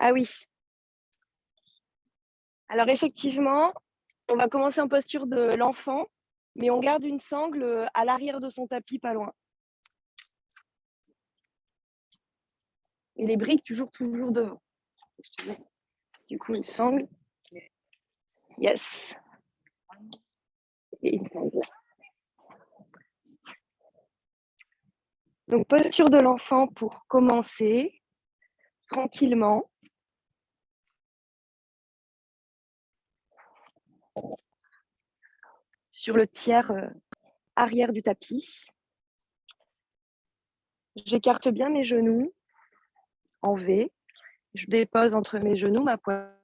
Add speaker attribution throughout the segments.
Speaker 1: Ah oui. Alors effectivement, on va commencer en posture de l'enfant, mais on garde une sangle, à l'arrière de son tapis, pas loin. Et les briques toujours devant. Du coup, une sangle. Yes. Et une sangle. Donc posture de l'enfant pour commencer, tranquillement. Sur le tiers, arrière du tapis. J'écarte bien mes genoux en V. Je dépose entre mes genoux ma poitrine,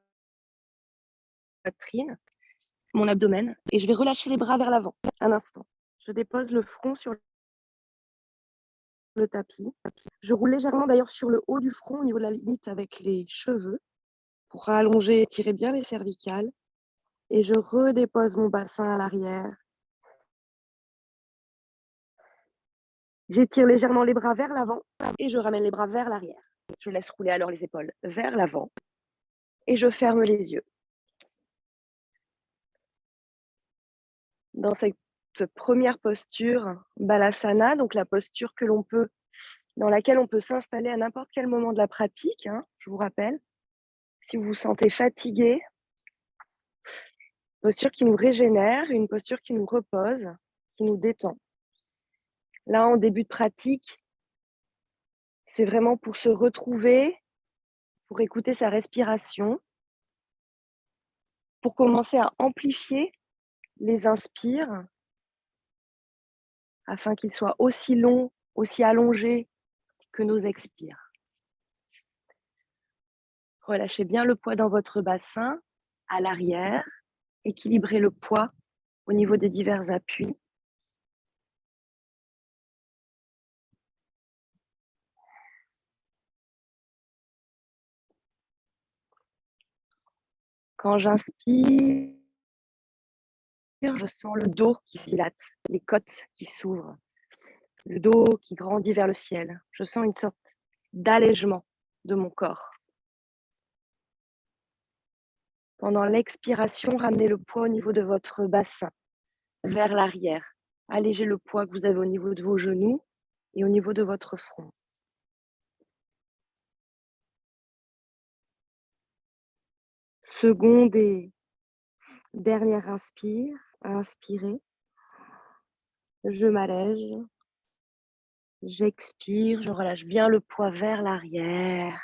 Speaker 1: mon abdomen, et je vais relâcher les bras vers l'avant. Un instant. Je dépose le front sur le tapis. Je roule légèrement d'ailleurs sur le haut du front au niveau de la limite avec les cheveux pour allonger et tirer bien les cervicales. Et je redépose mon bassin à l'arrière. J'étire légèrement les bras vers l'avant et je ramène les bras vers l'arrière. Je laisse rouler alors les épaules vers l'avant et je ferme les yeux. Dans cette première posture, Balasana, donc la posture dans laquelle on peut s'installer à n'importe quel moment de la pratique, hein, je vous rappelle. Si vous vous sentez fatigué, posture qui nous régénère, une posture qui nous repose, qui nous détend. Là, en début de pratique, c'est vraiment pour se retrouver, pour écouter sa respiration, pour commencer à amplifier les inspires afin qu'ils soient aussi longs, aussi allongés que nos expires. Relâchez bien le poids dans votre bassin, à l'arrière, équilibrez le poids au niveau des divers appuis. Quand j'inspire, je sens le dos qui se dilate, les côtes qui s'ouvrent, le dos qui grandit vers le ciel. Je sens une sorte d'allègement de mon corps. Pendant l'expiration, ramenez le poids au niveau de votre bassin, vers l'arrière. Allégez le poids que vous avez au niveau de vos genoux et au niveau de votre front. Seconde et dernière inspirez. Je m'allège. J'expire, je relâche bien le poids vers l'arrière,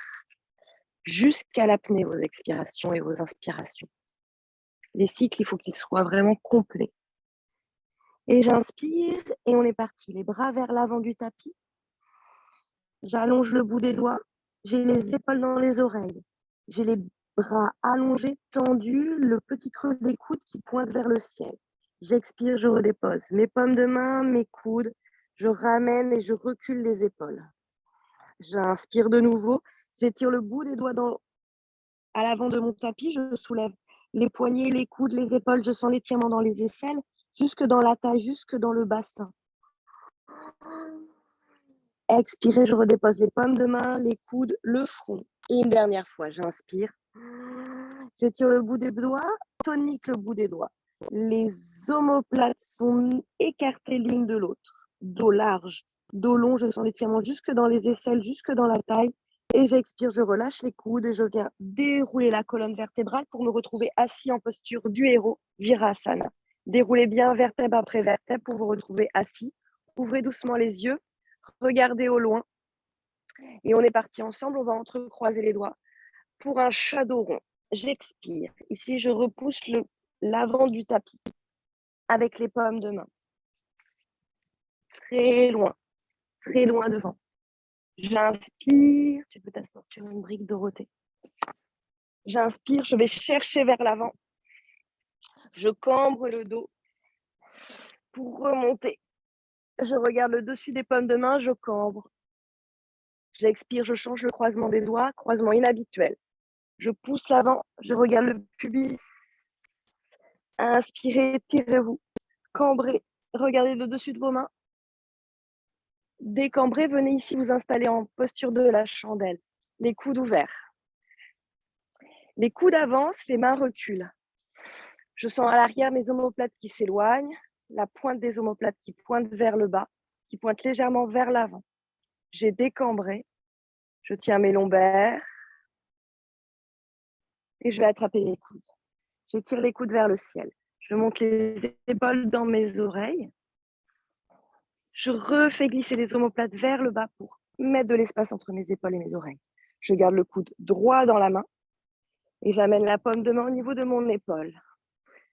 Speaker 1: jusqu'à l'apnée, vos expirations et vos inspirations. Les cycles, il faut qu'ils soient vraiment complets. Et j'inspire et on est parti. Les bras vers l'avant du tapis. J'allonge le bout des doigts. J'ai les épaules dans les oreilles. J'ai les bras allongés, tendus, le petit creux des coudes qui pointe vers le ciel. J'expire, je redépose. Mes paumes de main, mes coudes. Je ramène et je recule les épaules. J'inspire de nouveau. J'étire le bout des doigts à l'avant de mon tapis. Je soulève les poignets, les coudes, les épaules. Je sens l'étirement dans les aisselles, jusque dans la taille, jusque dans le bassin. Expirez, je redépose les paumes de main, les coudes, le front. Et une dernière fois, j'inspire. J'étire le bout des doigts, tonique le bout des doigts. Les omoplates sont écartées l'une de l'autre. Dos large, dos long, je sens l'étirement jusque dans les aisselles, jusque dans la taille. Et j'expire, je relâche les coudes et je viens dérouler la colonne vertébrale pour me retrouver assis en posture du héros, Virasana. Déroulez bien vertèbre après vertèbre pour vous retrouver assis. Ouvrez doucement les yeux, regardez au loin. Et on est parti ensemble, on va entrecroiser les doigts pour un shadow rond. J'expire. Ici, je repousse l'avant du tapis avec les paumes de main. Très loin devant. J'inspire. Tu peux t'asseoir sur une brique, Dorothée. J'inspire, je vais chercher vers l'avant. Je cambre le dos pour remonter. Je regarde le dessus des paumes de main, je cambre. J'expire, je change le croisement des doigts, croisement inhabituel. Je pousse l'avant, je regarde le pubis. Inspirez, tirez-vous. Cambrez, regardez le dessus de vos mains. Décambrez, venez ici vous installer en posture de la chandelle. Les coudes ouverts. Les coudes avancent, les mains reculent. Je sens à l'arrière mes omoplates qui s'éloignent, la pointe des omoplates qui pointe vers le bas, qui pointe légèrement vers l'avant. J'ai décambré, je tiens mes lombaires et je vais attraper les coudes. J'étire les coudes vers le ciel. Je monte les épaules dans mes oreilles. Je refais glisser les omoplates vers le bas pour mettre de l'espace entre mes épaules et mes oreilles. Je garde le coude droit dans la main et j'amène la paume de main au niveau de mon épaule.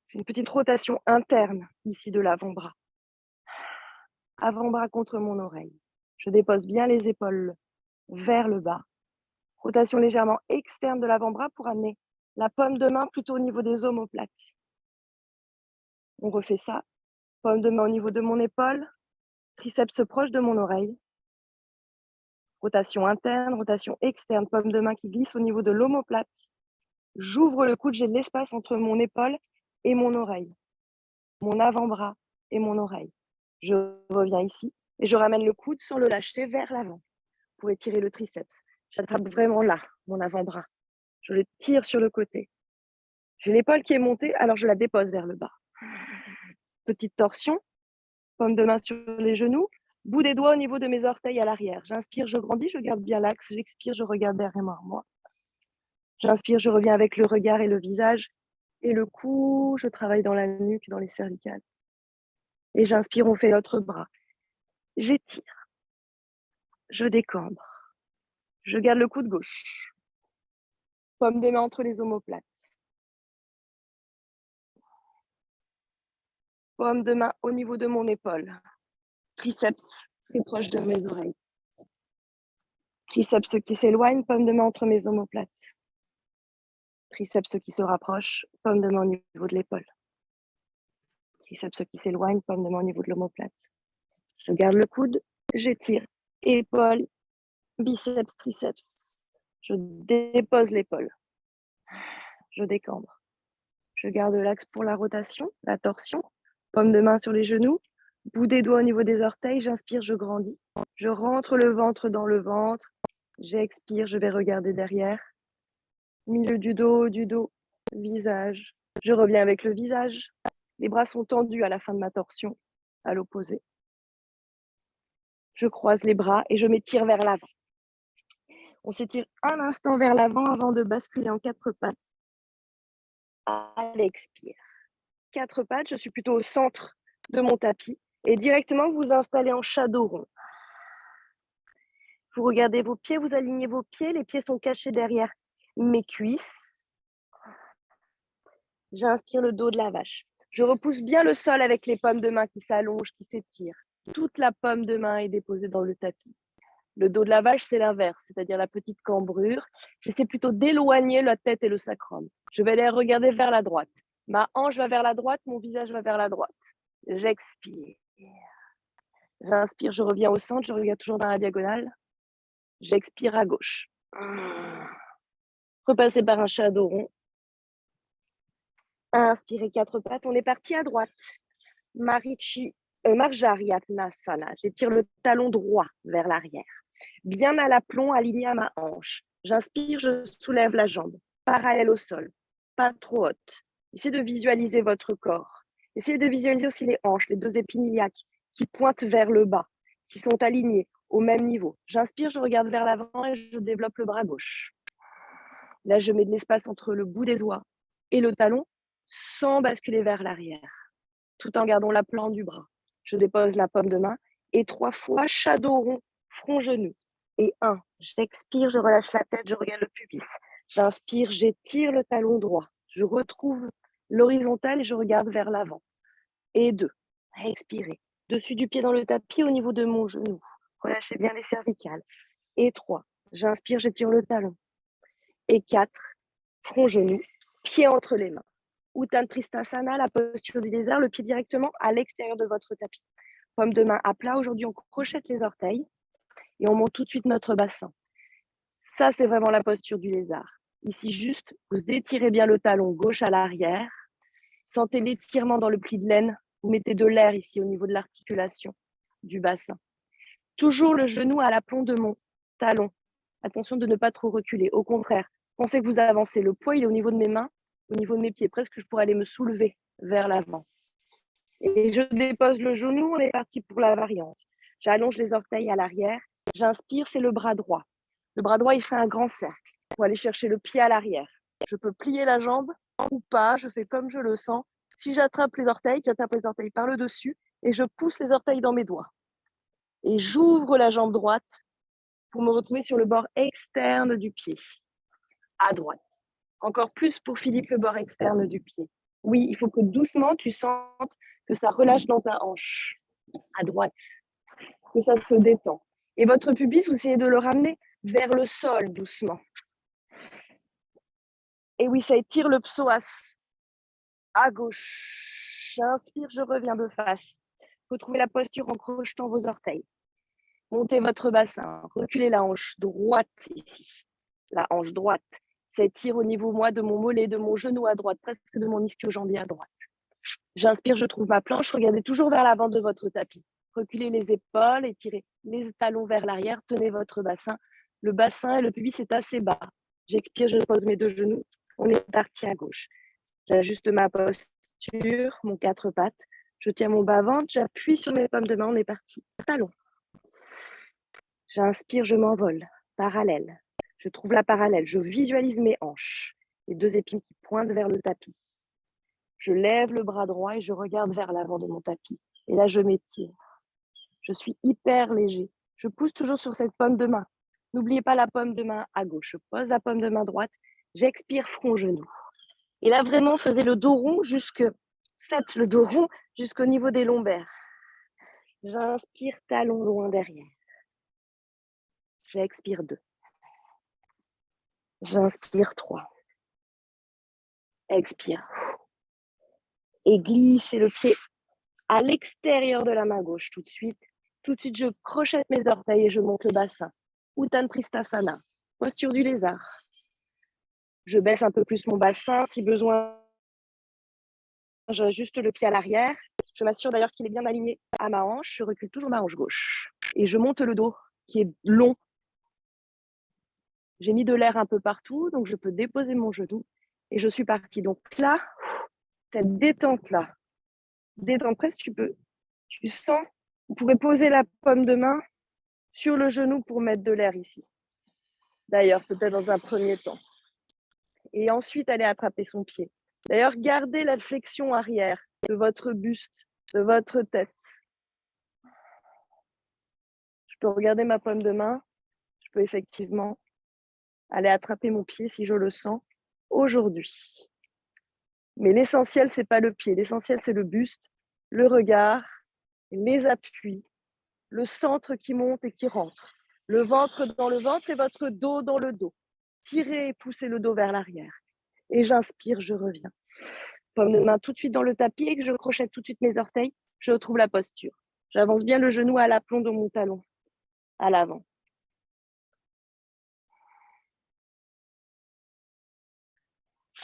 Speaker 1: J'ai une petite rotation interne ici de l'avant-bras. Avant-bras contre mon oreille. Je dépose bien les épaules vers le bas. Rotation légèrement externe de l'avant-bras pour amener la paume de main plutôt au niveau des omoplates. On refait ça. Paume de main au niveau de mon épaule. Triceps proche de mon oreille. Rotation interne, rotation externe. Paume de main qui glisse au niveau de l'omoplate. J'ouvre le coude, j'ai de l'espace entre mon épaule et mon oreille. Mon avant-bras et mon oreille. Je reviens ici et je ramène le coude sans le lâcher vers l'avant pour étirer le triceps. J'attrape vraiment là, mon avant-bras. Je le tire sur le côté. J'ai l'épaule qui est montée, alors je la dépose vers le bas. Petite torsion, paume de main sur les genoux, bout des doigts au niveau de mes orteils à l'arrière. J'inspire, je grandis, je garde bien l'axe. J'expire, je regarde derrière moi. J'inspire, je reviens avec le regard et le visage. Et le cou, je travaille dans la nuque, dans les cervicales. Et j'inspire, on fait l'autre bras. J'étire. Je décambre. Je garde le coude gauche. Paume des mains entre les omoplates. Paume de main au niveau de mon épaule. Triceps très proche de mes oreilles. Triceps qui s'éloigne, paume de main entre mes omoplates. Triceps qui se rapproche, paume de main au niveau de l'épaule. Triceps qui s'éloigne, paume de main au niveau de l'omoplate. Je garde le coude, j'étire. Épaule, biceps, triceps. Je dépose l'épaule. Je décambre. Je garde l'axe pour la rotation, la torsion. Paume de main sur les genoux, bout des doigts au niveau des orteils. J'inspire, je grandis. Je rentre le ventre dans le ventre. J'expire, je vais regarder derrière. Milieu du dos, visage. Je reviens avec le visage. Les bras sont tendus à la fin de ma torsion, à l'opposé. Je croise les bras et je m'étire vers l'avant. On s'étire un instant vers l'avant avant de basculer en quatre pattes. À l'expire. Quatre pattes, je suis plutôt au centre de mon tapis et directement vous vous installez en shadow rond. Vous regardez vos pieds, vous alignez vos pieds, les pieds sont cachés derrière mes cuisses. J'inspire le dos de la vache. Je repousse bien le sol avec les paumes de main qui s'allongent, qui s'étirent. Toute la paume de main est déposée dans le tapis. Le dos de la vache, c'est l'inverse, c'est-à-dire la petite cambrure. J'essaie plutôt d'éloigner la tête et le sacrum. Je vais aller regarder vers la droite. Ma hanche va vers la droite, mon visage va vers la droite. J'expire. J'inspire, je reviens au centre, je regarde toujours dans la diagonale. J'expire à gauche. Repasser par un shadow rond. Inspirez quatre pattes, on est parti à droite. Marjaryatnasana. J'étire le talon droit vers l'arrière. Bien à l'aplomb, aligné à ma hanche. J'inspire, je soulève la jambe, parallèle au sol, pas trop haute. Essayez de visualiser votre corps. Essayez de visualiser aussi les hanches, les deux épines iliaques qui pointent vers le bas, qui sont alignées au même niveau. J'inspire, je regarde vers l'avant et je développe le bras gauche. Là, je mets de l'espace entre le bout des doigts et le talon sans basculer vers l'arrière, tout en gardant l'aplan du bras. Je dépose la paume de main et 3 fois shadow rond, front-genou. Et 1, j'expire, je relâche la tête, je regarde le pubis. J'inspire, j'étire le talon droit. Je retrouve l'horizontale et je regarde vers l'avant. Et 2, expirez. Dessus du pied dans le tapis au niveau de mon genou. Relâchez bien les cervicales. Et 3, j'inspire, j'étire le talon. Et 4, front-genou, pied entre les mains. Uttan Pristhasana, la posture du lézard, le pied directement à l'extérieur de votre tapis. Paume de main à plat. Aujourd'hui, on crochette les orteils et on monte tout de suite notre bassin. Ça, c'est vraiment la posture du lézard. Ici, juste, vous étirez bien le talon gauche à l'arrière. Sentez l'étirement dans le pli de laine. Vous mettez de l'air ici au niveau de l'articulation du bassin. Toujours le genou à l'aplomb de mon talon. Attention de ne pas trop reculer. Au contraire, Pensez que vous avancez. Le poids, il est au niveau de mes mains, au niveau de mes pieds. Presque, je pourrais aller me soulever vers l'avant. Et je dépose le genou. On est parti pour la variante. J'allonge les orteils à l'arrière. J'inspire, c'est le bras droit. Le bras droit, il fait un grand cercle pour aller chercher le pied à l'arrière. Je peux plier la jambe ou pas. Je fais comme je le sens. Si j'attrape les orteils par le dessus et je pousse les orteils dans mes doigts. Et j'ouvre la jambe droite pour me retrouver sur le bord externe du pied, à droite. Encore plus pour Philippe, le bord externe du pied. Oui, il faut que doucement, tu sentes que ça relâche dans ta hanche, à droite, que ça se détend. Et votre pubis, vous essayez de le ramener vers le sol, doucement. Et oui, ça étire le psoas à gauche. J'inspire, je reviens de face. Retrouvez la posture en crochetant vos orteils. Montez votre bassin, reculez la hanche droite ici. La hanche droite s'étire au niveau, moi, de mon mollet, de mon genou à droite, presque de mon ischio-jambier à droite. J'inspire, je trouve ma planche. Regardez toujours vers l'avant de votre tapis. Reculez les épaules, étirez les talons vers l'arrière, tenez votre bassin. Le bassin et le pubis, c'est assez bas. J'expire, je pose mes deux genoux. On est parti à gauche. J'ajuste ma posture, mon quatre pattes. Je tiens mon bas-ventre, j'appuie sur mes pommes de main. On est parti. Talons. J'inspire, je m'envole. Parallèle. Je trouve la parallèle. Je visualise mes hanches. Les deux épines qui pointent vers le tapis. Je lève le bras droit et je regarde vers l'avant de mon tapis. Et là, je m'étire. Je suis hyper léger. Je pousse toujours sur cette paume de main. N'oubliez pas la paume de main à gauche. Je pose la paume de main droite. J'expire, front, genou. Et là, vraiment, faites le dos rond jusqu'au niveau des lombaires. J'inspire, talon loin derrière. J'expire 2. J'inspire 3. Expire. Et glissez le pied à l'extérieur de la main gauche tout de suite. Tout de suite, je crochette mes orteils et je monte le bassin. Uttan Pristasana, posture du lézard. Je baisse un peu plus mon bassin. Si besoin, j'ajuste le pied à l'arrière. Je m'assure d'ailleurs qu'il est bien aligné à ma hanche. Je recule toujours ma hanche gauche. Et je monte le dos qui est long. J'ai mis de l'air un peu partout, donc je peux déposer mon genou. Et je suis partie. Donc là, cette détente-là, détente presque, tu sens, vous pouvez poser la paume de main sur le genou pour mettre de l'air ici. D'ailleurs, peut-être dans un premier temps. Et ensuite, aller attraper son pied. D'ailleurs, gardez la flexion arrière de votre buste, de votre tête. Je peux regarder ma paume de main. Je peux effectivement aller attraper mon pied si je le sens aujourd'hui. Mais l'essentiel, ce n'est pas le pied. L'essentiel, c'est le buste, le regard, les appuis, le centre qui monte et qui rentre. Le ventre dans le ventre et votre dos dans le dos. Tirez et poussez le dos vers l'arrière. Et j'inspire, je reviens. Paume de main tout de suite dans le tapis et que je crochette tout de suite mes orteils, je retrouve la posture. J'avance bien le genou à l'aplomb de mon talon, à l'avant.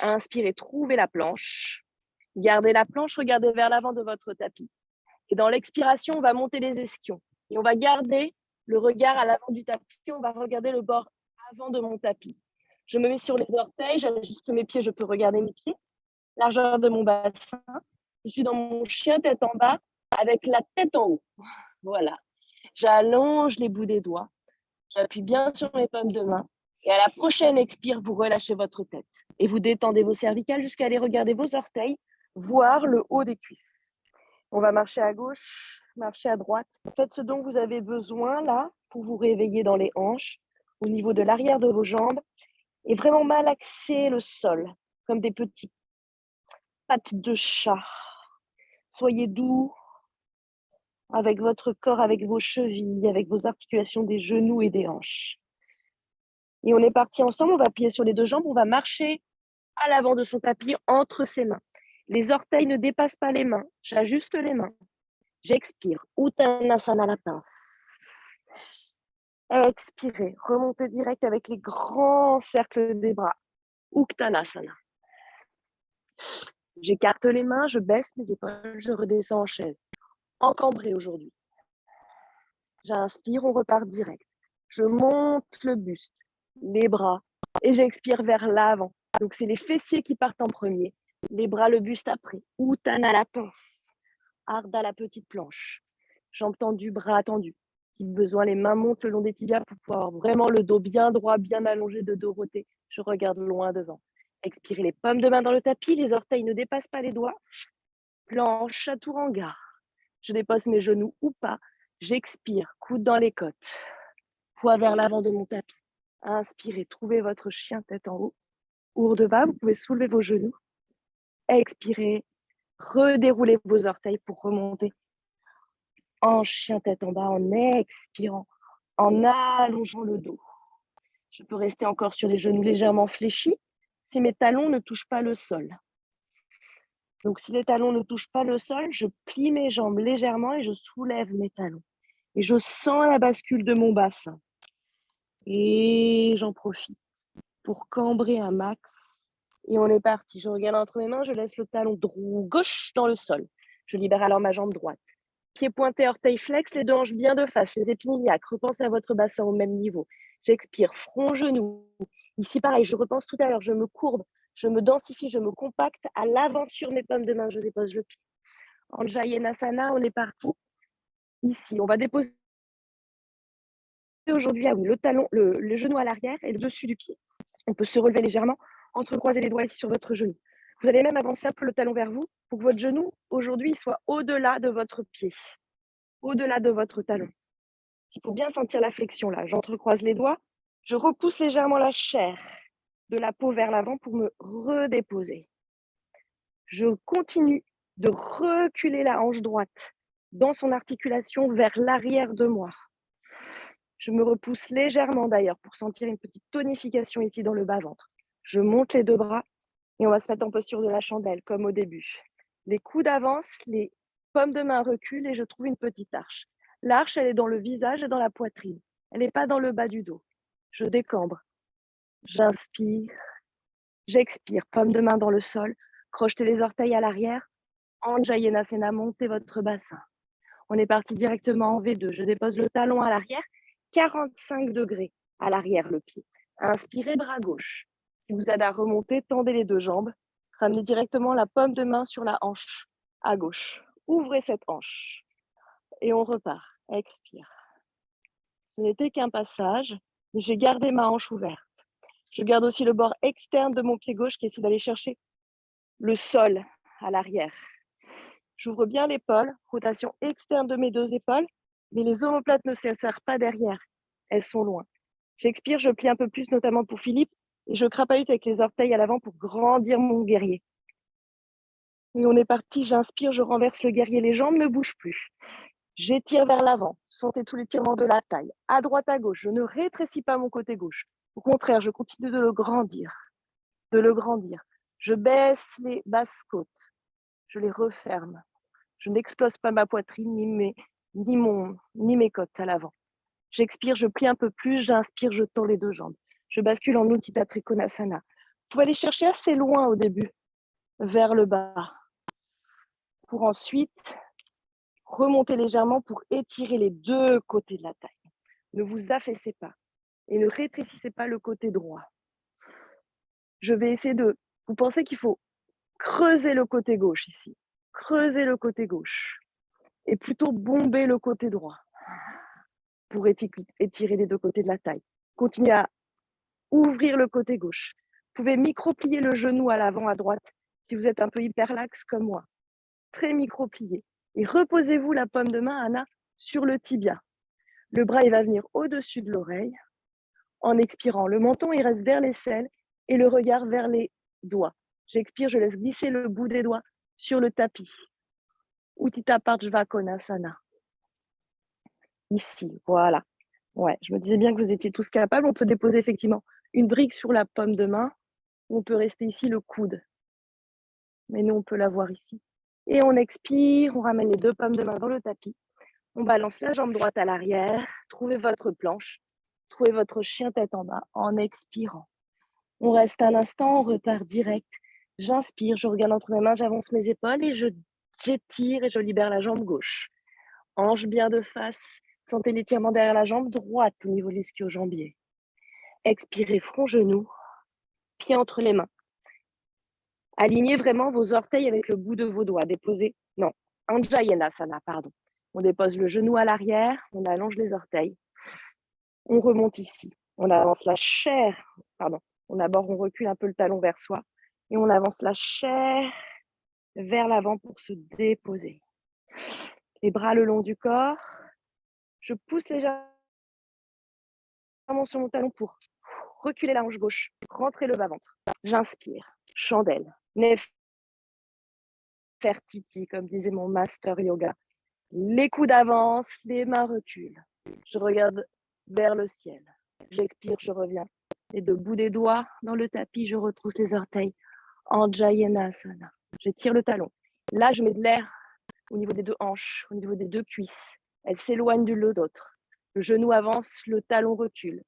Speaker 1: Inspirez, trouvez la planche. Gardez la planche, regardez vers l'avant de votre tapis. Et dans l'expiration, on va monter les ischions. Et on va garder le regard à l'avant du tapis. On va regarder le bord avant de mon tapis. Je me mets sur les orteils, j'ajuste mes pieds, je peux regarder mes pieds. Largeur de mon bassin. Je suis dans mon chien tête en bas avec la tête en haut. Voilà. J'allonge les bouts des doigts. J'appuie bien sur mes paumes de main. Et à la prochaine expire, vous relâchez votre tête. Et vous détendez vos cervicales jusqu'à aller regarder vos orteils, voir le haut des cuisses. On va marcher à gauche, marcher à droite. Faites ce dont vous avez besoin là pour vous réveiller dans les hanches, au niveau de l'arrière de vos jambes. Et vraiment malaxer le sol, comme des petites pattes de chat. Soyez doux avec votre corps, avec vos chevilles, avec vos articulations des genoux et des hanches. Et on est parti ensemble, on va plier sur les deux jambes, on va marcher à l'avant de son tapis entre ses mains. Les orteils ne dépassent pas les mains, j'ajuste les mains. J'expire, Uttanasana la pince. Expirez, remontez direct avec les grands cercles des bras, Uttanasana. J'écarte les mains, je baisse mes épaules, je redescends en chaise. Encambré aujourd'hui. J'inspire, on repart direct. Je monte le buste, les bras, Et j'expire vers l'avant. Donc, c'est les fessiers qui partent en premier. Les bras, le buste après. Uttanasana la pince. Ardha la petite planche. Jambes tendues, bras tendus. Si besoin, les mains montent le long des tibias pour pouvoir avoir vraiment le dos bien droit, bien allongé de dos roté. Je regarde loin devant. Expirez les paumes de main dans le tapis. Les orteils ne dépassent pas les doigts. Planche à tour en gare. Je dépose mes genoux ou pas. J'expire, coude dans les côtes. Poids vers l'avant de mon tapis. Inspirez, trouvez votre chien tête en haut. Ourde bas, vous pouvez soulever vos genoux. Expirez, redéroulez vos orteils pour remonter. En chien tête en bas, en expirant, en allongeant le dos. Je peux rester encore sur les genoux légèrement fléchis si mes talons ne touchent pas le sol. Donc, si les talons ne touchent pas le sol, je plie mes jambes légèrement et je soulève mes talons. Et je sens la bascule de mon bassin. Et j'en profite pour cambrer un max. Et on est parti. Je regarde entre mes mains, je laisse le talon gauche dans le sol. Je libère alors ma jambe droite. Pieds pointés, orteils flex, les deux hanches bien de face, les épines iliaques. Repensez à votre bassin au même niveau. J'expire, front, genou. Ici, pareil, je repense tout à l'heure. Je me courbe, je me densifie, je me compacte. À l'avant sur mes pommes de main, je dépose le pied. En Jayenasana, on est parti. Ici, on va déposer aujourd'hui le talon, le genou à l'arrière et le dessus du pied. On peut se relever légèrement, entrecroiser les doigts ici sur votre genou. Vous allez même avancer un peu le talon vers vous pour que votre genou, aujourd'hui, soit au-delà de votre pied, au-delà de votre talon. Il faut bien sentir la flexion là. J'entrecroise les doigts, je repousse légèrement la chair de la peau vers l'avant pour me redéposer. Je continue de reculer la hanche droite dans son articulation vers l'arrière de moi. Je me repousse légèrement d'ailleurs pour sentir une petite tonification ici dans le bas-ventre. Je monte les deux bras et on va se mettre en posture de la chandelle comme au début. Les coudes avancent, les paumes de main reculent et je trouve une petite arche. L'arche, elle est dans le visage et dans la poitrine. Elle n'est pas dans le bas du dos. Je décambre. J'inspire. J'expire. Paume de main dans le sol. Crochetez les orteils à l'arrière. Anjayenasana, montez votre bassin. On est parti directement en V2. Je dépose le talon à l'arrière. 45 degrés à l'arrière le pied. Inspirez, bras gauche. Qui vous aide à remonter, tendez les deux jambes. Ramenez directement la paume de main sur la hanche à gauche. Ouvrez cette hanche. Et on repart. Expire. Ce n'était qu'un passage, mais j'ai gardé ma hanche ouverte. Je garde aussi le bord externe de mon pied gauche qui essaie d'aller chercher le sol à l'arrière. J'ouvre bien l'épaule, rotation externe de mes deux épaules, mais les omoplates ne se serrent pas derrière. Elles sont loin. J'expire, je plie un peu plus, notamment pour Philippe, et je crapahute avec les orteils à l'avant pour grandir mon guerrier. Et on est parti, j'inspire, je renverse le guerrier, les jambes ne bougent plus. J'étire vers l'avant, sentez tous les tirements de la taille, à droite, à gauche, je ne rétrécis pas mon côté gauche. Au contraire, je continue de le grandir, de le grandir. Je baisse les basses côtes, je les referme. Je n'explose pas ma poitrine ni mes côtes à l'avant. J'expire, je plie un peu plus, j'inspire, je tends les deux jambes. Je bascule en Utthita Trikonasana. Vous pouvez aller chercher assez loin au début, vers le bas, pour ensuite remonter légèrement pour étirer les deux côtés de la taille. Ne vous affaissez pas et ne rétrécissez pas le côté droit. Je vais essayer de... Vous pensez qu'il faut creuser le côté gauche ici. Creuser le côté gauche. Et plutôt bomber le côté droit pour étirer les deux côtés de la taille. Continuez à ouvrir le côté gauche. Vous pouvez micro-plier le genou à l'avant à droite si vous êtes un peu hyperlaxe comme moi. Très micro-plié. Et reposez-vous la paume de main, Anna, sur le tibia. Le bras, il va venir au-dessus de l'oreille. En expirant, le menton, il reste vers l'aisselle et le regard vers les doigts. J'expire, je laisse glisser le bout des doigts sur le tapis. Utthita Parshvakonasana. Ici, voilà. Ouais, je me disais bien que vous étiez tous capables. On peut déposer effectivement une brique sur la paume de main. On peut rester ici le coude. Mais nous, on peut l'avoir ici. Et on expire, on ramène les deux paumes de main dans le tapis. On balance la jambe droite à l'arrière. Trouvez votre planche. Trouvez votre chien tête en bas en expirant. On reste un instant, on repart direct. J'inspire, je regarde entre mes mains, j'avance mes épaules et j'étire et je libère la jambe gauche. Hanche bien de face. Sentez l'étirement derrière la jambe droite au niveau de l'ischio-jambier. Expirez, front-genou, pieds entre les mains. Alignez vraiment vos orteils avec le bout de vos doigts. Déposez, non, Anjayanasana, pardon. On dépose le genou à l'arrière, on allonge les orteils. On remonte ici. On avance la chair, pardon. On recule un peu le talon vers soi et on avance la chair vers l'avant pour se déposer. Les bras le long du corps. Je pousse légèrement sur mon talon pour reculer la hanche gauche, rentrer le bas-ventre. J'inspire, chandelle, Nefertiti, comme disait mon master yoga. Les coudes avancent, les mains reculent. Je regarde vers le ciel. J'expire, je reviens. Les deux bouts des doigts dans le tapis, je retrousse les orteils. Anjayanasana. J'étire le talon. Là, je mets de l'air au niveau des deux hanches, au niveau des deux cuisses. Elles s'éloignent de l'autre. Le genou avance, le talon recule.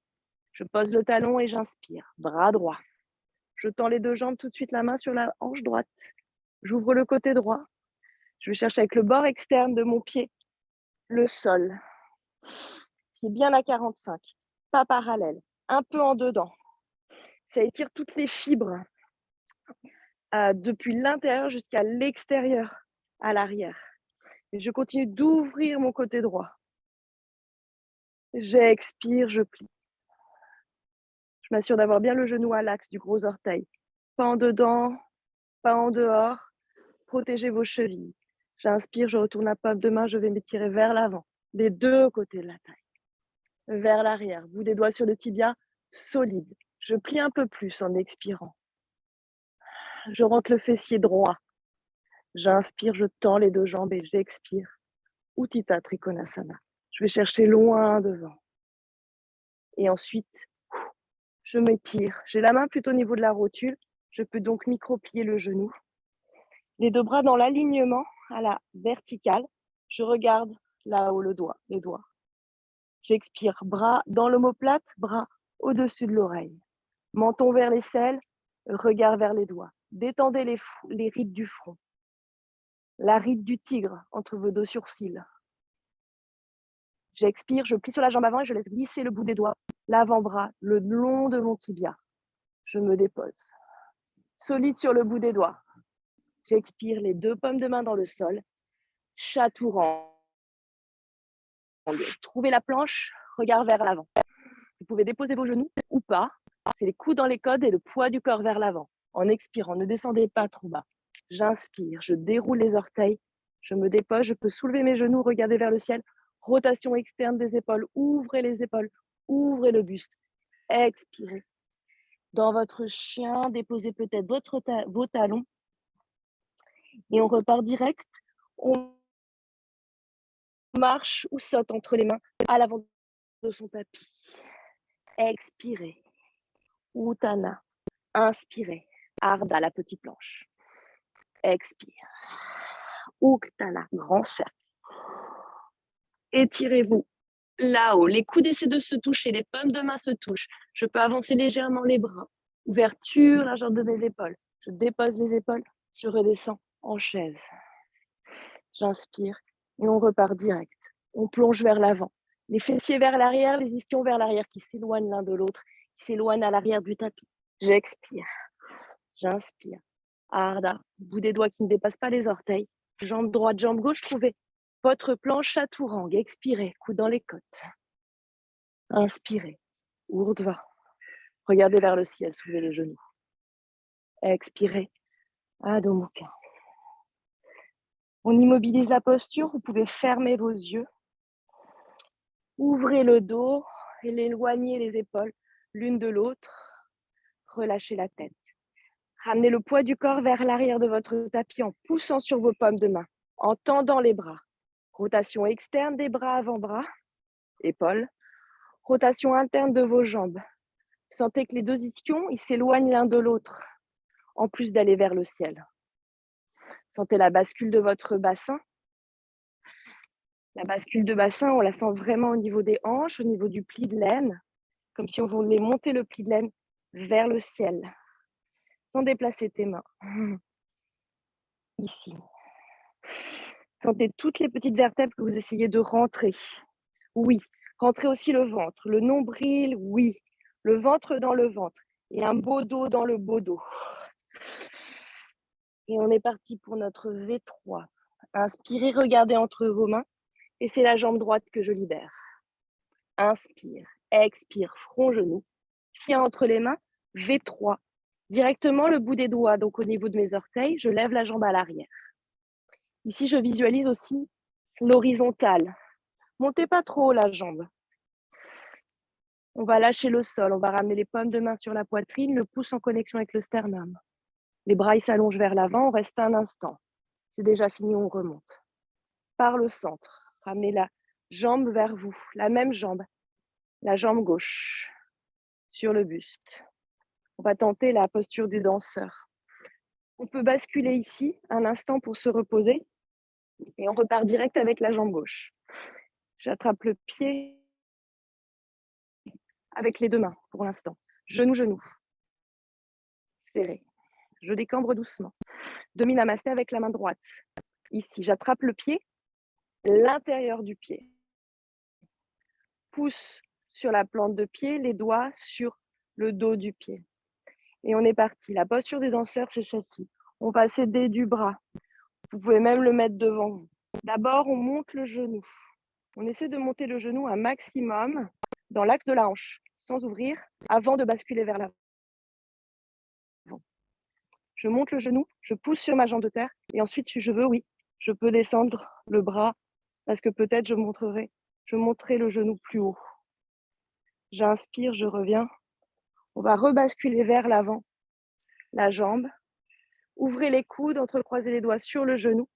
Speaker 1: Je pose le talon et j'inspire. Bras droit. Je tends les deux jambes, tout de suite la main sur la hanche droite. J'ouvre le côté droit. Je vais chercher avec le bord externe de mon pied le sol. Pied bien à 45, pas parallèle, un peu en dedans. Ça étire toutes les fibres depuis l'intérieur jusqu'à l'extérieur, à l'arrière. Et je continue d'ouvrir mon côté droit. J'expire, je plie. Je m'assure d'avoir bien le genou à l'axe du gros orteil. Pas en dedans, pas en dehors. Protégez vos chevilles. J'inspire, je retourne la paume de main, je vais m'étirer vers l'avant, des deux côtés de la taille. Vers l'arrière, bout des doigts sur le tibia, solide. Je plie un peu plus en expirant. Je rentre le fessier droit. J'inspire, je tends les deux jambes et j'expire. Utthita Trikonasana. Je vais chercher loin devant. Et ensuite, je m'étire. J'ai la main plutôt au niveau de la rotule. Je peux donc micro-plier le genou. Les deux bras dans l'alignement à la verticale. Je regarde là-haut les doigts. J'expire, bras dans l'omoplate, bras au-dessus de l'oreille. Menton vers l'aisselle, regard vers les doigts. Détendez les rides du front. La ride du tigre entre vos deux sourcils. J'expire, je plie sur la jambe avant et je laisse glisser le bout des doigts, l'avant-bras, le long de mon tibia. Je me dépose. Solide sur le bout des doigts. J'expire, les deux paumes de main dans le sol. Chaturanga. Trouvez la planche, regard vers l'avant. Vous pouvez déposer vos genoux ou pas. C'est les coudes dans les côtes et le poids du corps vers l'avant. En expirant, ne descendez pas trop bas. J'inspire, je déroule les orteils, je me dépose, je peux soulever mes genoux, regarder vers le ciel. Rotation externe des épaules, ouvrez les épaules, ouvrez le buste. Expirez. Dans votre chien, déposez peut-être vos talons et on repart direct. On marche ou saute entre les mains à l'avant de son tapis. Expirez. Uttana. Inspirez. Ardha, la petite planche. Expire. Utthana, grand cercle. Étirez-vous. Là-haut, les coudes essaient de se toucher, les paumes de main se touchent. Je peux avancer légèrement les bras. Ouverture, largeur de mes épaules. Je dépose les épaules, je redescends en chaise. J'inspire et on repart direct. On plonge vers l'avant. Les fessiers vers l'arrière, les ischions vers l'arrière qui s'éloignent l'un de l'autre, qui s'éloignent à l'arrière du tapis. J'expire. J'inspire. Ardha, bout des doigts qui ne dépassent pas les orteils. Jambe droite, jambe gauche, trouvez votre planche chaturanga. Expirez, coude dans les côtes. Inspirez. Urdhva. Regardez vers le ciel, soulevez les genoux. Expirez. Adho Mukha. On immobilise la posture, vous pouvez fermer vos yeux. Ouvrez le dos et éloignez les épaules l'une de l'autre. Relâchez la tête. Ramenez le poids du corps vers l'arrière de votre tapis en poussant sur vos paumes de main, en tendant les bras. Rotation externe des bras avant-bras, épaules. Rotation interne de vos jambes. Sentez que les deux ischions, ils s'éloignent l'un de l'autre, en plus d'aller vers le ciel. Sentez la bascule de votre bassin. La bascule de bassin, on la sent vraiment au niveau des hanches, au niveau du pli de laine, comme si on voulait monter le pli de laine vers le ciel, sans déplacer tes mains. Ici. Sentez toutes les petites vertèbres que vous essayez de rentrer. Oui, rentrez aussi le ventre, le nombril, oui. Le ventre dans le ventre. Et un beau dos dans le beau dos. Et on est parti pour notre V3. Inspirez, regardez entre vos mains. Et c'est la jambe droite que je libère. Inspire, expire, front, genou. Pied entre les mains. V3. Directement le bout des doigts, donc au niveau de mes orteils, je lève la jambe à l'arrière. Ici, je visualise aussi l'horizontale. Montez pas trop haut la jambe. On va lâcher le sol, on va ramener les paumes de main sur la poitrine, le pouce en connexion avec le sternum. Les bras ils s'allongent vers l'avant, on reste un instant. C'est déjà fini, on remonte. Par le centre, ramenez la jambe vers vous, la même jambe, la jambe gauche sur le buste. On va tenter la posture du danseur. On peut basculer ici un instant pour se reposer et on repart direct avec la jambe gauche. J'attrape le pied avec les deux mains pour l'instant. Genou, genou. Serré. Je décambre doucement. Demi-namasté avec la main droite. Ici, j'attrape le pied, l'intérieur du pied. Pouce sur la plante de pied, les doigts sur le dos du pied. Et on est parti. La posture des danseurs, c'est celle-ci. On va s'aider du bras. Vous pouvez même le mettre devant vous. D'abord, on monte le genou. On essaie de monter le genou un maximum dans l'axe de la hanche, sans ouvrir, avant de basculer vers l'avant. Je monte le genou, je pousse sur ma jambe de terre et ensuite, si je veux, oui, je peux descendre le bras parce que peut-être je monterai le genou plus haut. J'inspire, je reviens. On va rebasculer vers l'avant, la jambe. Ouvrez les coudes, entrecroisez les doigts sur le genou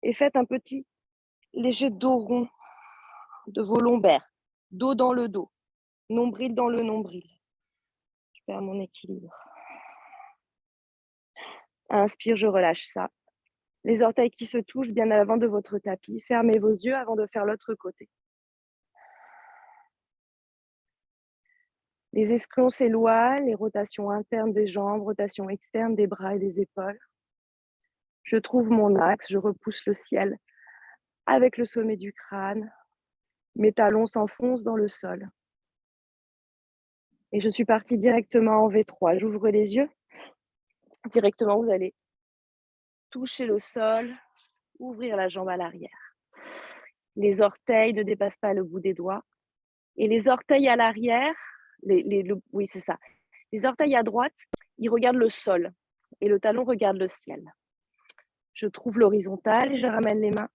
Speaker 1: et faites un petit léger dos rond de vos lombaires. Dos dans le dos, nombril dans le nombril. Je perds mon équilibre. Inspire, je relâche ça. Les orteils qui se touchent bien à l'avant de votre tapis. Fermez vos yeux avant de faire l'autre côté. Les ischions s'éloignent, les rotations internes des jambes, rotations externes des bras et des épaules. Je trouve mon axe, je repousse le ciel avec le sommet du crâne. Mes talons s'enfoncent dans le sol. Et je suis partie directement en V3. J'ouvre les yeux. Directement, vous allez toucher le sol, ouvrir la jambe à l'arrière. Les orteils ne dépassent pas le bout des doigts. Et les orteils à l'arrière, oui, c'est ça. Les orteils à droite, ils regardent le sol. Et le talon regarde le ciel. Je trouve l'horizontale et je ramène les mains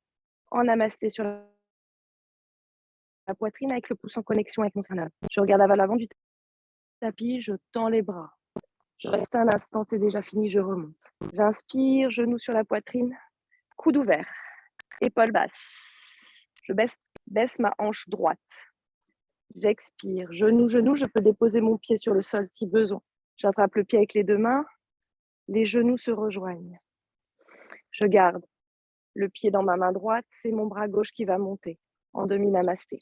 Speaker 1: en namasté sur la poitrine avec le pouce en connexion avec mon sternum. Je regarde à l'avant du tapis, je tends les bras. Je reste un instant, c'est déjà fini, je remonte. J'inspire, genou sur la poitrine, coude ouvert, épaule basse. Je baisse ma hanche droite. J'expire, genou, genou, je peux déposer mon pied sur le sol si besoin. J'attrape le pied avec les deux mains, les genoux se rejoignent. Je garde le pied dans ma main droite, c'est mon bras gauche qui va monter en demi-namasté.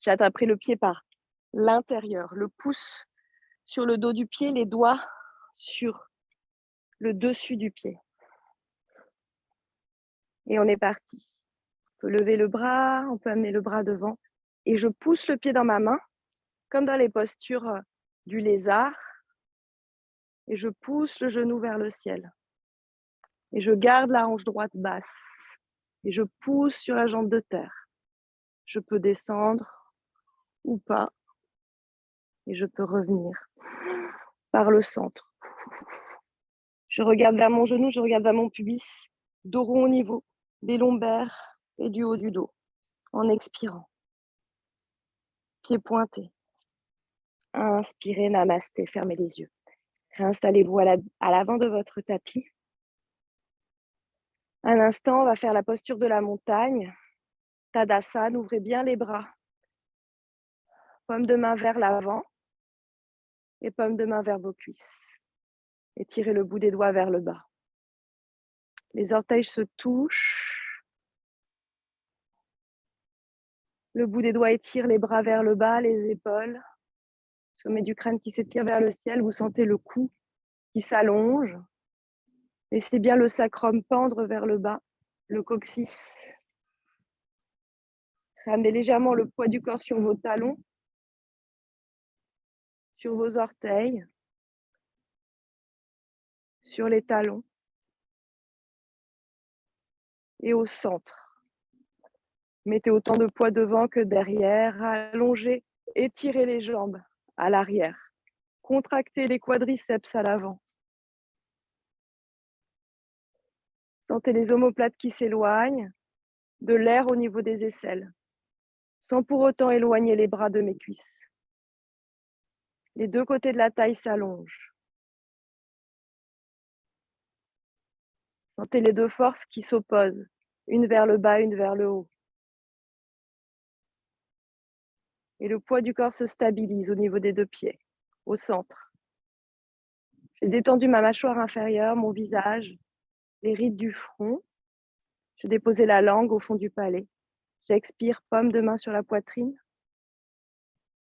Speaker 1: J'attraperai le pied par l'intérieur, le pouce sur le dos du pied, les doigts sur le dessus du pied. Et on est parti. On peut lever le bras, on peut amener le bras devant. Et je pousse le pied dans ma main, comme dans les postures du lézard. Et je pousse le genou vers le ciel. Et je garde la hanche droite basse. Et je pousse sur la jambe de terre. Je peux descendre ou pas. Et je peux revenir par le centre. Je regarde vers mon genou, je regarde vers mon pubis, dos rond au niveau des lombaires et du haut du dos, en expirant. Pieds pointés. Inspirez, namasté, fermez les yeux. Réinstallez-vous à l'avant de votre tapis. Un instant, on va faire la posture de la montagne. Tadasana, ouvrez bien les bras. Paume de main vers l'avant et paume de main vers vos cuisses. Étirez le bout des doigts vers le bas. Les orteils se touchent. Le bout des doigts étire les bras vers le bas, les épaules. Sommet du crâne qui s'étire vers le ciel. Vous sentez le cou qui s'allonge. Laissez bien le sacrum pendre vers le bas, le coccyx. Ramenez légèrement le poids du corps sur vos talons. sur vos orteils, sur les talons et au centre. Mettez autant de poids devant que derrière. Allongez, étirez les jambes à l'arrière. Contractez les quadriceps à l'avant. Sentez les omoplates qui s'éloignent, de l'air au niveau des aisselles, sans pour autant éloigner les bras de mes cuisses. Les deux côtés de la taille s'allongent. Sentez les deux forces qui s'opposent, une vers le bas, une vers le haut. Et le poids du corps se stabilise au niveau des deux pieds, au centre. J'ai détendu ma mâchoire inférieure, mon visage, les rides du front. J'ai déposé la langue au fond du palais. J'expire, paume de main sur la poitrine.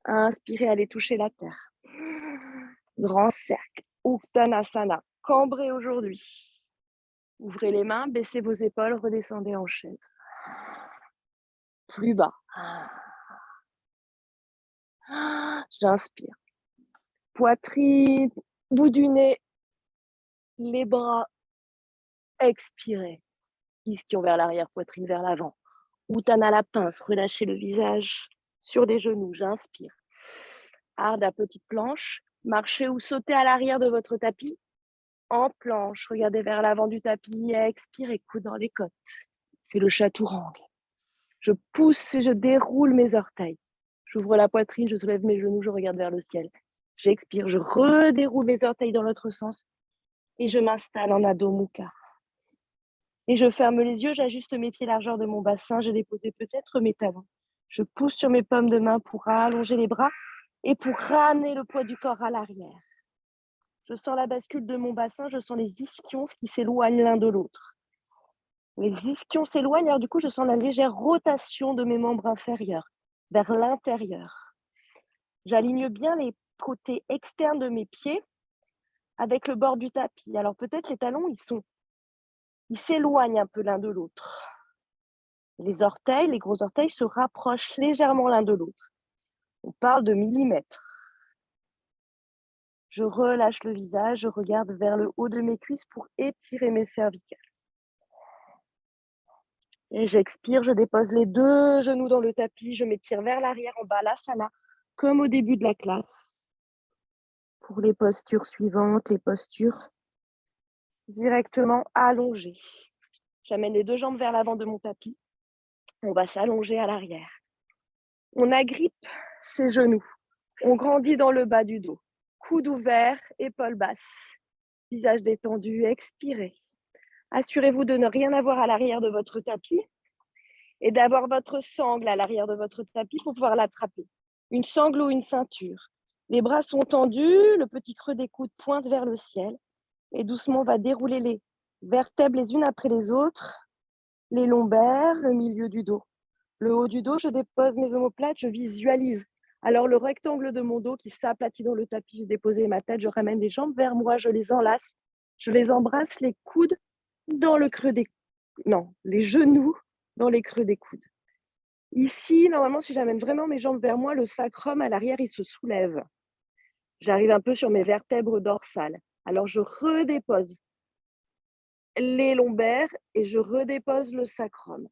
Speaker 1: Inspirez, allez toucher la terre. Grand cercle, Uttanasana, cambré aujourd'hui. Ouvrez les mains, baissez vos épaules, redescendez en chaise. Plus bas. J'inspire. Poitrine, bout du nez, les bras. Expirez. Ischion vers l'arrière, poitrine vers l'avant. Uttana la pince, relâchez le visage sur les genoux. J'inspire. Ardha, petite planche. Marchez ou sautez à l'arrière de votre tapis. En planche, regardez vers l'avant du tapis. Expirez, coude dans les côtes. C'est le chaturanga. Je pousse et je déroule mes orteils. J'ouvre la poitrine, je soulève mes genoux, je regarde vers le ciel. J'expire, je redéroule mes orteils dans l'autre sens et je m'installe en Adho Mukha. Et je ferme les yeux, j'ajuste mes pieds largeur de mon bassin, j'ai déposé peut-être mes talons. Je pousse sur mes paumes de main pour allonger les bras et pour ramener le poids du corps à l'arrière. Je sens la bascule de mon bassin, je sens les ischions qui s'éloignent l'un de l'autre. Les ischions s'éloignent, alors du coup, je sens la légère rotation de mes membres inférieurs vers l'intérieur. J'aligne bien les côtés externes de mes pieds avec le bord du tapis. Alors peut-être les talons, ils s'éloignent un peu l'un de l'autre. Les orteils, les gros orteils se rapprochent légèrement l'un de l'autre. On parle de millimètres. Je relâche le visage, je regarde vers le haut de mes cuisses pour étirer mes cervicales. Et j'expire, je dépose les deux genoux dans le tapis, je m'étire vers l'arrière en balasana, comme au début de la classe. Pour les postures suivantes, les postures directement allongées. J'amène les deux jambes vers l'avant de mon tapis. On va s'allonger à l'arrière. On agrippe ses genoux. On grandit dans le bas du dos. Coude ouvert, épaules basses. Visage détendu, expirez. Assurez-vous de ne rien avoir à l'arrière de votre tapis et d'avoir votre sangle à l'arrière de votre tapis pour pouvoir l'attraper. Une sangle ou une ceinture. Les bras sont tendus, le petit creux des coudes pointe vers le ciel et doucement on va dérouler les vertèbres les unes après les autres, les lombaires, le milieu du dos. Le haut du dos, je dépose mes omoplates, je visualise. Alors le rectangle de mon dos qui s'aplatit dans le tapis, j'ai déposé ma tête, je ramène les jambes vers moi, je les enlace, je les embrasse, les coudes dans le creux des... Non, les genoux dans les creux des coudes. Ici, normalement, si j'amène vraiment mes jambes vers moi, le sacrum à l'arrière, il se soulève. J'arrive un peu sur mes vertèbres dorsales. Alors, je redépose les lombaires et je redépose le sacrum.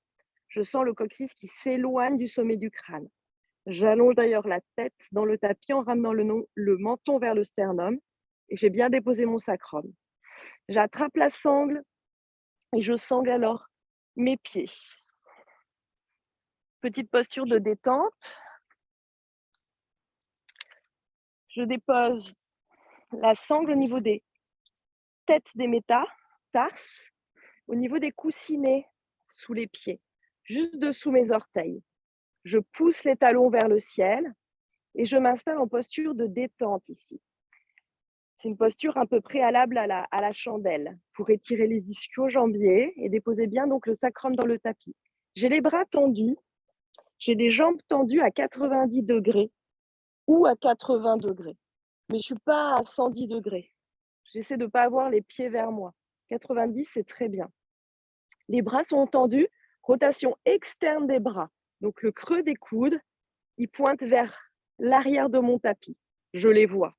Speaker 1: Je sens le coccyx qui s'éloigne du sommet du crâne. J'allonge d'ailleurs la tête dans le tapis en ramenant le menton vers le sternum et j'ai bien déposé mon sacrum. J'attrape la sangle et je sangle alors mes pieds. Petite posture de détente. Je dépose la sangle au niveau des têtes des métatarses, au niveau des coussinets sous les pieds, juste dessous mes orteils. Je pousse les talons vers le ciel et je m'installe en posture de détente ici. C'est une posture un peu préalable à la chandelle pour étirer les ischio-jambiers et déposer bien donc le sacrum dans le tapis. J'ai les bras tendus, j'ai des jambes tendues à 90 degrés ou à 80 degrés, mais je ne suis pas à 110 degrés. J'essaie de ne pas avoir les pieds vers moi. 90, c'est très bien. Les bras sont tendus, rotation externe des bras. Donc le creux des coudes, il pointe vers l'arrière de mon tapis. Je les vois.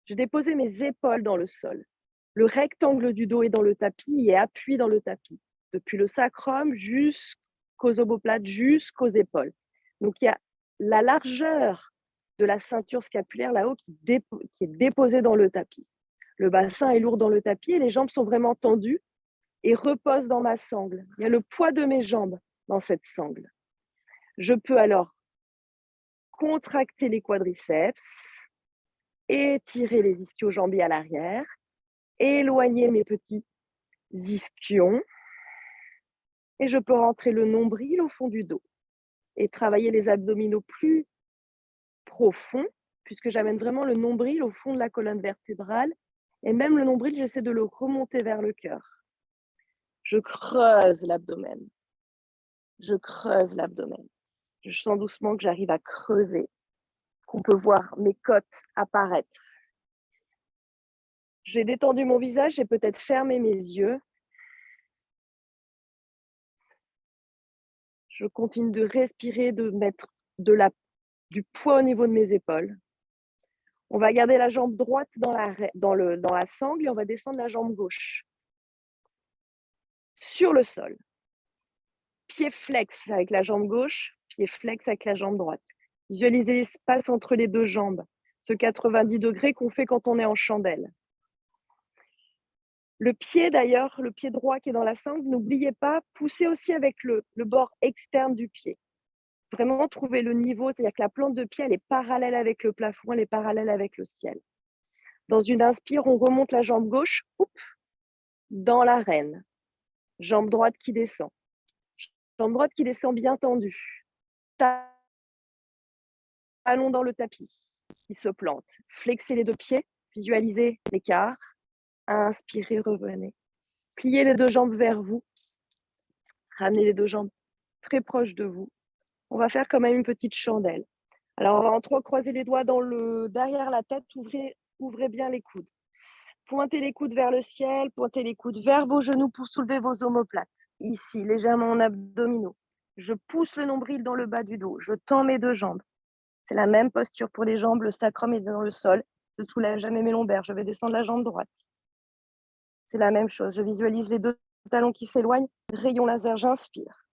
Speaker 1: J'ai déposé mes épaules dans le sol. Le rectangle du dos est dans le tapis et appuie dans le tapis, depuis le sacrum jusqu'aux omoplates, jusqu'aux épaules. Donc, il y a la largeur de la ceinture scapulaire là-haut qui est déposée dans le tapis. Le bassin est lourd dans le tapis et les jambes sont vraiment tendues et reposent dans ma sangle. Il y a le poids de mes jambes dans cette sangle. Je peux alors contracter les quadriceps, étirer les ischio-jambiers à l'arrière, éloigner mes petits ischions et je peux rentrer le nombril au fond du dos et travailler les abdominaux plus profonds puisque j'amène vraiment le nombril au fond de la colonne vertébrale et même le nombril, j'essaie de le remonter vers le cœur. Je creuse l'abdomen. Je creuse l'abdomen. Je sens doucement que j'arrive à creuser, qu'on peut voir mes côtes apparaître. J'ai détendu mon visage, j'ai peut-être fermé mes yeux. Je continue de respirer, de mettre du poids au niveau de mes épaules. On va garder la jambe droite dans la sangle et on va descendre la jambe gauche. Sur le sol. Pied flex avec la jambe gauche, pied flex avec la jambe droite. Visualisez l'espace entre les deux jambes, ce 90 degrés qu'on fait quand on est en chandelle. Le pied d'ailleurs, le pied droit qui est dans la sangle, n'oubliez pas, poussez aussi avec le bord externe du pied. Vraiment trouver le niveau, c'est-à-dire que la plante de pied, elle est parallèle avec le plafond, elle est parallèle avec le ciel. Dans une inspire, on remonte la jambe gauche, dans la reine. Jambe droite qui descend. Jambe droite qui descend bien tendue. Talon dans le tapis, qui se plante. Flexez les deux pieds, visualisez l'écart. Inspirez, revenez. Pliez les deux jambes vers vous. Ramenez les deux jambes très proches de vous. On va faire quand même une petite chandelle. Alors, on va entrecroiser les doigts derrière la tête. Ouvrez bien les coudes. Pointez les coudes vers le ciel, pointez les coudes vers vos genoux pour soulever vos omoplates. Ici, légèrement en abdominaux. Je pousse le nombril dans le bas du dos. Je tends mes deux jambes. C'est la même posture pour les jambes. Le sacrum est dans le sol. Je ne soulève jamais mes lombaires. Je vais descendre la jambe droite. C'est la même chose. Je visualise les deux talons qui s'éloignent. Rayon laser, j'inspire.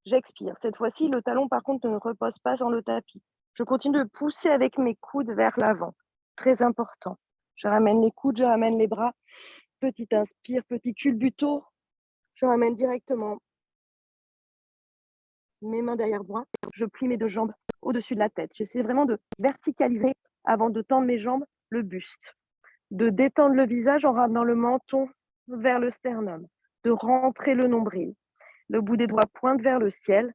Speaker 1: J'expire. Cette fois-ci, le talon, par contre, ne repose pas sur le tapis. Je continue de pousser avec mes coudes vers l'avant. Très important. Je ramène les coudes, je ramène les bras. Petit inspire, petit culbuto. Je ramène directement mes mains derrière moi. Je plie mes deux jambes au-dessus de la tête. J'essaie vraiment de verticaliser avant de tendre mes jambes, le buste. De détendre le visage en ramenant le menton vers le sternum. De rentrer le nombril. Le bout des doigts pointe vers le ciel.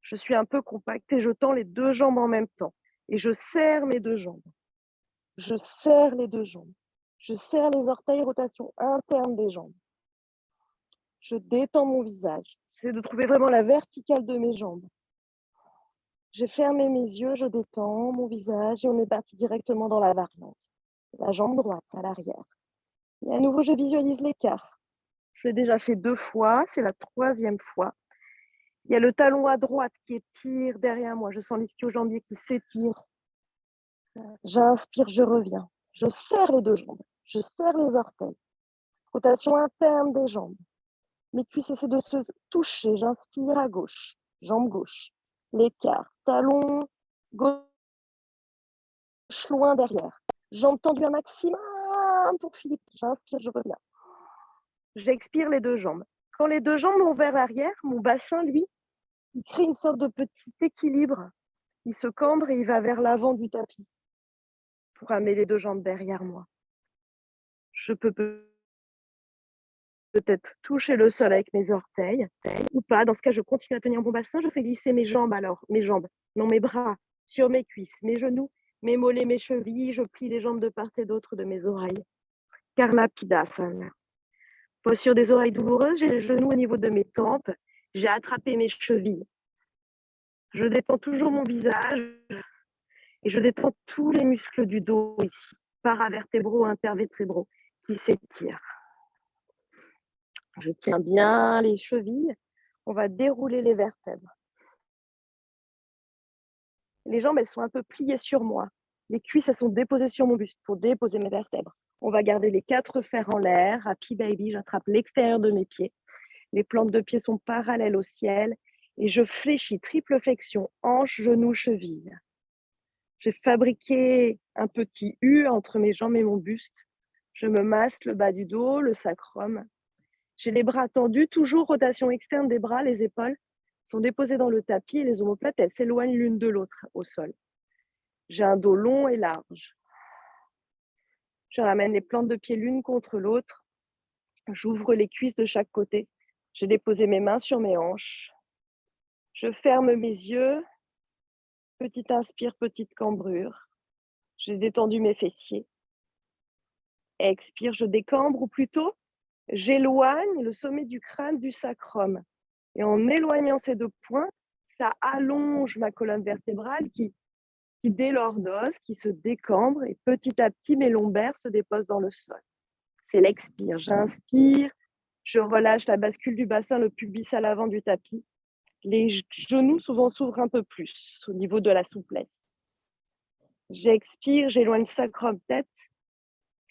Speaker 1: Je suis un peu compacte et je tends les deux jambes en même temps. Et je serre mes deux jambes. Je serre les deux jambes. Je serre les orteils, rotation interne des jambes. Je détends mon visage. J'essaie de trouver vraiment la verticale de mes jambes. J'ai fermé mes yeux, je détends mon visage et on est parti directement dans la variante. La jambe droite à l'arrière. Et à nouveau, je visualise l'écart. Je l'ai déjà fait 2 fois, c'est la 3e fois. Il y a le talon à droite qui étire derrière moi. Je sens l'ischio-jambier qui s'étire. J'inspire, je reviens. Je serre les deux jambes. Je serre les orteils. Rotation interne des jambes. Mes cuisses essaient de se toucher. J'inspire à gauche. Jambe gauche. L'écart. Talon gauche loin derrière. Jambes tendues un maximum pour Philippe. J'inspire, je reviens. J'expire les deux jambes. Quand les deux jambes vont vers l'arrière, mon bassin, lui, il crée une sorte de petit équilibre. Il se cambre et il va vers l'avant du tapis pour amener les deux jambes derrière moi. Je peux peut-être toucher le sol avec mes orteils ou pas. Dans ce cas, je continue à tenir mon bassin. Je fais glisser mes jambes, non mes bras, sur mes cuisses, mes genoux, mes mollets, mes chevilles. Je plie les jambes de part et d'autre de mes oreilles. Karna Pidasana. Posture des oreilles douloureuses, j'ai les genoux au niveau de mes tempes. J'ai attrapé mes chevilles. Je détends toujours mon visage et je détends tous les muscles du dos ici, paravertébraux, intervertébraux, qui s'étirent. Je tiens bien les chevilles. On va dérouler les vertèbres. Les jambes, elles sont un peu pliées sur moi. Les cuisses, elles sont déposées sur mon buste pour déposer mes vertèbres. On va garder les 4 fers en l'air. Happy baby, j'attrape l'extérieur de mes pieds. Les plantes de pied sont parallèles au ciel. Et je fléchis, triple flexion, hanche, genou, cheville. J'ai fabriqué un petit U entre mes jambes et mon buste. Je me masse le bas du dos, le sacrum. J'ai les bras tendus, toujours rotation externe des bras, les épaules sont déposées dans le tapis et les omoplates, elles s'éloignent l'une de l'autre au sol. J'ai un dos long et large. Je ramène les plantes de pied l'une contre l'autre. J'ouvre les cuisses de chaque côté. J'ai déposé mes mains sur mes hanches. Je ferme mes yeux. Petite inspire, petite cambrure. J'ai détendu mes fessiers. Expire, je décambre, ou plutôt, j'éloigne le sommet du crâne du sacrum. Et en éloignant ces 2 points, ça allonge ma colonne vertébrale qui délordose, qui se décambre, et petit à petit, mes lombaires se déposent dans le sol. C'est l'expire. J'inspire, je relâche la bascule du bassin, le pubis à l'avant du tapis. Les genoux souvent s'ouvrent un peu plus au niveau de la souplesse. J'expire, j'éloigne sacrum-tête.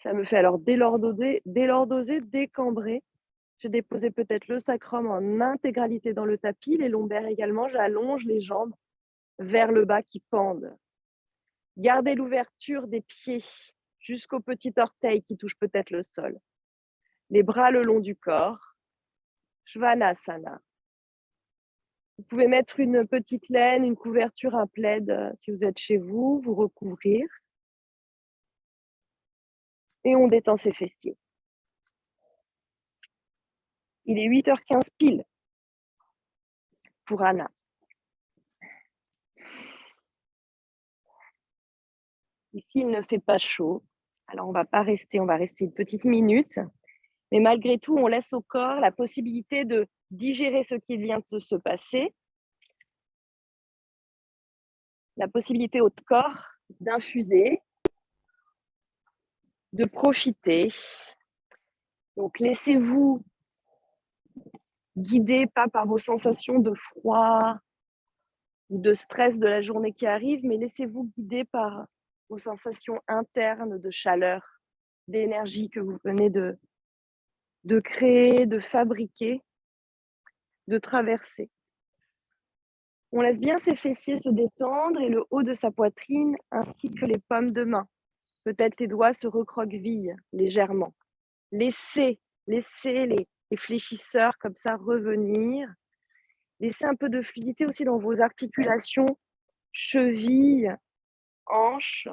Speaker 1: Ça me fait alors délordoser, décambrer. J'ai déposé peut-être le sacrum en intégralité dans le tapis, les lombaires également. J'allonge les jambes vers le bas qui pendent. Gardez l'ouverture des pieds jusqu'au petit orteil qui touche peut-être le sol. Les bras le long du corps. Svanasana. Vous pouvez mettre une petite laine, une couverture, un plaid si vous êtes chez vous, vous recouvrir. Et on détend ses fessiers. Il est 8h15 pile pour Anna. Ici, il ne fait pas chaud. Alors, on va pas rester, on va rester une petite minute. Mais malgré tout, on laisse au corps la possibilité de digérer ce qui vient de se passer. La possibilité au corps d'infuser, de profiter. Donc, laissez-vous guider pas par vos sensations de froid ou de stress de la journée qui arrive, mais laissez-vous guider par vos sensations internes de chaleur, d'énergie que vous venez de créer, de fabriquer, de traverser. On laisse bien ses fessiers se détendre et le haut de sa poitrine ainsi que les paumes de main. Peut-être les doigts se recroquevillent légèrement. Laissez les fléchisseurs comme ça revenir. Laissez un peu de fluidité aussi dans vos articulations, chevilles, hanches,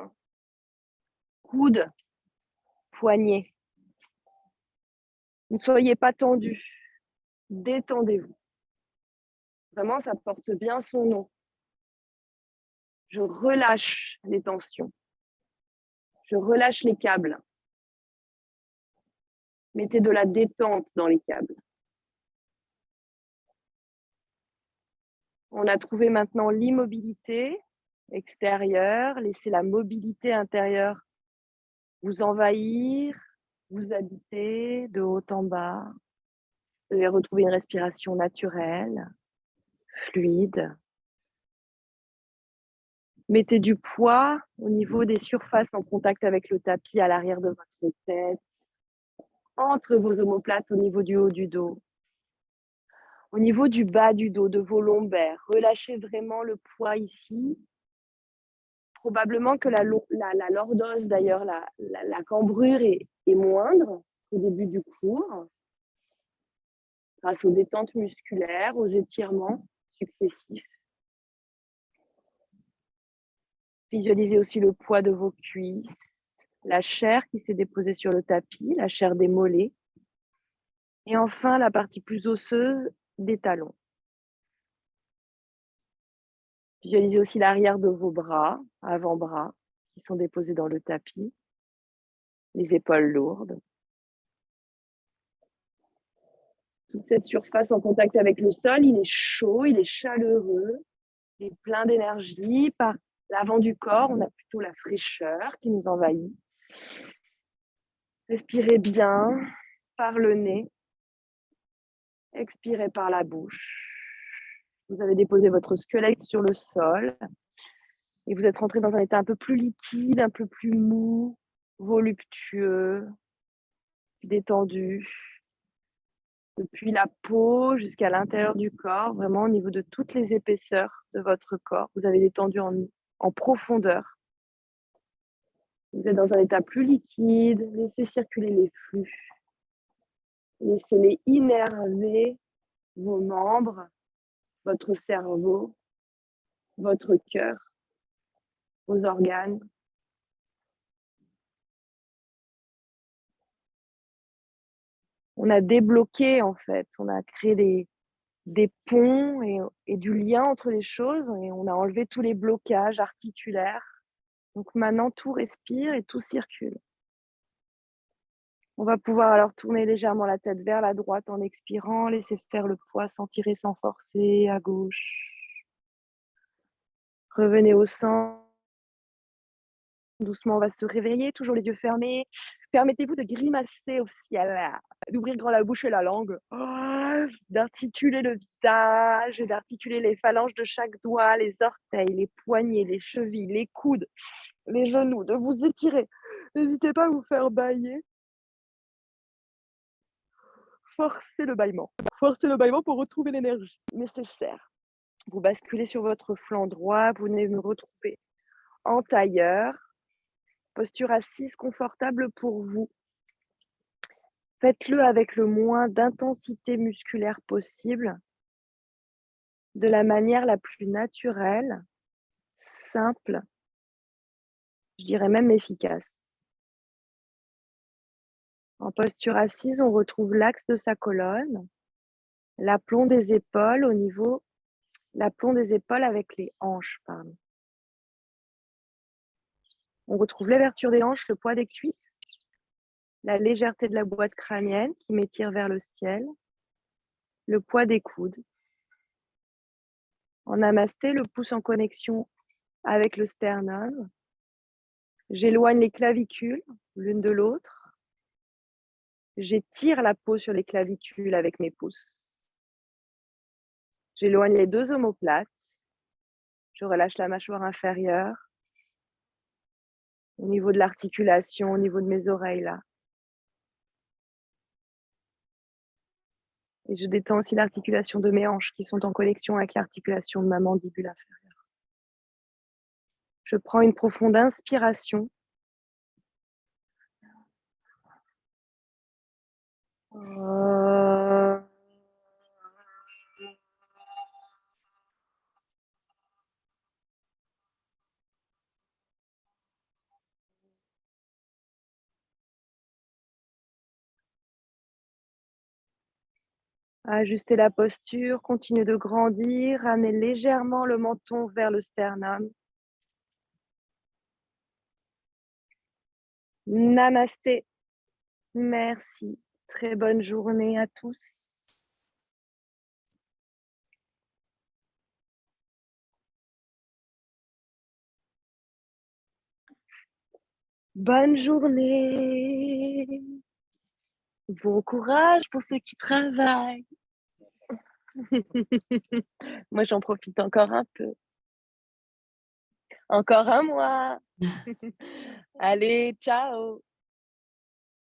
Speaker 1: coudes, poignets. Ne soyez pas tendus, détendez-vous. Vraiment, ça porte bien son nom. Je relâche les tensions. Je relâche les câbles. Mettez de la détente dans les câbles. On a trouvé maintenant l'immobilité extérieure. Laissez la mobilité intérieure vous envahir, vous habiter de haut en bas. Vous allez retrouver une respiration naturelle, fluide. Mettez du poids au niveau des surfaces en contact avec le tapis à l'arrière de votre tête, entre vos omoplates au niveau du haut du dos, au niveau du bas du dos, de vos lombaires. Relâchez vraiment le poids ici. Probablement que la lordose, d'ailleurs, la cambrure est moindre au début du cours, grâce aux détentes musculaires, aux étirements successifs. Visualisez aussi le poids de vos cuisses, la chair qui s'est déposée sur le tapis, la chair des mollets. Et enfin, la partie plus osseuse des talons. Visualisez aussi l'arrière de vos bras, avant-bras, qui sont déposés dans le tapis, les épaules lourdes. Toute cette surface en contact avec le sol, il est chaud, il est chaleureux, il est plein d'énergie. Par l'avant du corps, on a plutôt la fraîcheur qui nous envahit. Respirez bien par le nez, expirez par la bouche. Vous avez déposé votre squelette sur le sol. Et vous êtes rentré dans un état un peu plus liquide, un peu plus mou, voluptueux, détendu. Depuis la peau jusqu'à l'intérieur du corps, vraiment au niveau de toutes les épaisseurs de votre corps. Vous avez détendu en profondeur. Vous êtes dans un état plus liquide. Laissez circuler les flux. Laissez-les innerver vos membres, votre cerveau, votre cœur, vos organes. On a débloqué, en fait, on a créé des ponts et du lien entre les choses et on a enlevé tous les blocages articulaires. Donc maintenant, tout respire et tout circule. On va pouvoir alors tourner légèrement la tête vers la droite en expirant, laisser faire le poids sans tirer, sans forcer, à gauche. Revenez au centre. Doucement, on va se réveiller, toujours les yeux fermés. Permettez-vous de grimacer au ciel, d'ouvrir grand la bouche et la langue, d'articuler le visage, d'articuler les phalanges de chaque doigt, les orteils, les poignets, les chevilles, les coudes, les genoux, de vous étirer. N'hésitez pas à vous faire bâiller. Forcez le bâillement. Forcez le bâillement pour retrouver l'énergie nécessaire. Vous basculez sur votre flanc droit, vous venez me retrouver en tailleur. Posture assise confortable pour vous. Faites-le avec le moins d'intensité musculaire possible, de la manière la plus naturelle, simple, je dirais même efficace. En posture assise, on retrouve l'axe de sa colonne, l'aplomb des épaules au niveau, l'aplomb des épaules avec les hanches, pardon. On retrouve l'ouverture des hanches, le poids des cuisses, la légèreté de la boîte crânienne qui m'étire vers le ciel, le poids des coudes. En namasté, le pouce en connexion avec le sternum. J'éloigne les clavicules l'une de l'autre. J'étire la peau sur les clavicules avec mes pouces. J'éloigne les deux omoplates. Je relâche la mâchoire inférieure. Au niveau de l'articulation, au niveau de mes oreilles là. Et je détends aussi l'articulation de mes hanches qui sont en connexion avec l'articulation de ma mandibule inférieure. Je prends une profonde inspiration. Ajustez la posture, continuez de grandir, ramenez légèrement le menton vers le sternum. Namasté. Merci. Très bonne journée à tous. Bonne journée. Bon courage pour ceux qui travaillent. Moi, j'en profite encore un peu. Encore un mois. Allez, ciao.